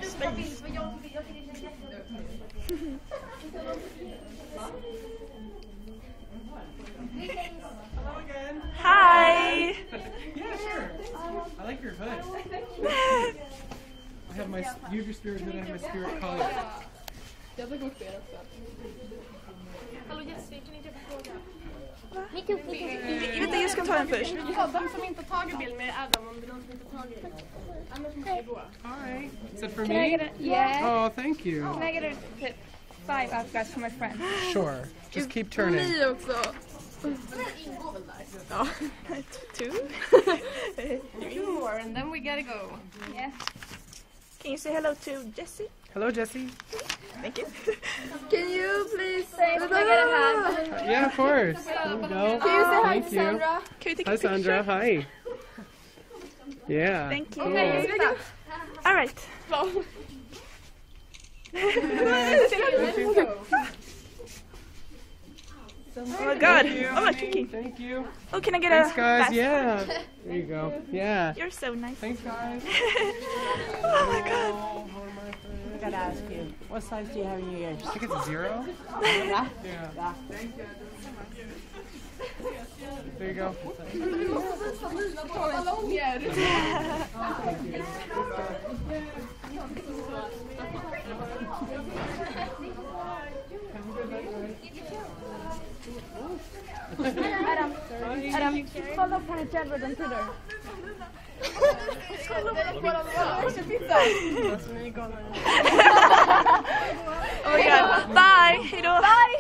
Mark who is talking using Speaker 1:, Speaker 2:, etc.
Speaker 1: space.
Speaker 2: Hello again.
Speaker 1: Hi.
Speaker 2: Yeah, sure. I like your hood. I have my you have your spirit hood. I have my spirit collar.
Speaker 3: Jag vill gå upp er också.
Speaker 4: Hallå Jessie, kan inte fråga?
Speaker 1: Vänta, jag ska ta den först.
Speaker 4: Ja, de som inte har tagit bild med Adam, om det är någon som inte har tagit. Annars måste vi gå.
Speaker 2: Hi. Is it for
Speaker 5: Can I
Speaker 2: me?
Speaker 5: get a, yeah.
Speaker 2: Oh, thank you.
Speaker 5: Can I get a tip? 5 outguys for my friend.
Speaker 2: Sure. Just keep turning.
Speaker 3: Ni också.
Speaker 4: Ingår väl där?
Speaker 3: Ja.
Speaker 4: 2 more and then we gotta go.
Speaker 5: Yeah.
Speaker 1: Can you say hello to Jessie?
Speaker 2: Hello, Jessie.
Speaker 1: Thank you.
Speaker 3: Can you please?
Speaker 5: Thanks, can I get a hand?
Speaker 2: Yeah, of course. There we go.
Speaker 3: Can you say hi
Speaker 2: Thank
Speaker 3: to
Speaker 2: you.
Speaker 3: Sandra?
Speaker 1: Can you take
Speaker 2: Hi,
Speaker 1: a picture?
Speaker 2: Sandra. Hi. Yeah.
Speaker 1: Thank you.
Speaker 2: Cool.
Speaker 1: All right. Oh my God! Oh my cookie!
Speaker 2: Thank you.
Speaker 1: Oh, can I get
Speaker 2: Thanks,
Speaker 1: a
Speaker 2: guys.
Speaker 1: bath?
Speaker 2: Yeah. There you go. Yeah.
Speaker 1: You're so nice.
Speaker 2: Thanks, guys.
Speaker 1: Oh my God!
Speaker 6: I gotta ask you, what size do you have in your ears?
Speaker 2: I think it's a 0.
Speaker 6: Yeah?
Speaker 2: Yeah. There you go.
Speaker 5: Adam, follow Planet Jedward on Twitter.
Speaker 1: Oh my God! Bye! Hejdå! Bye!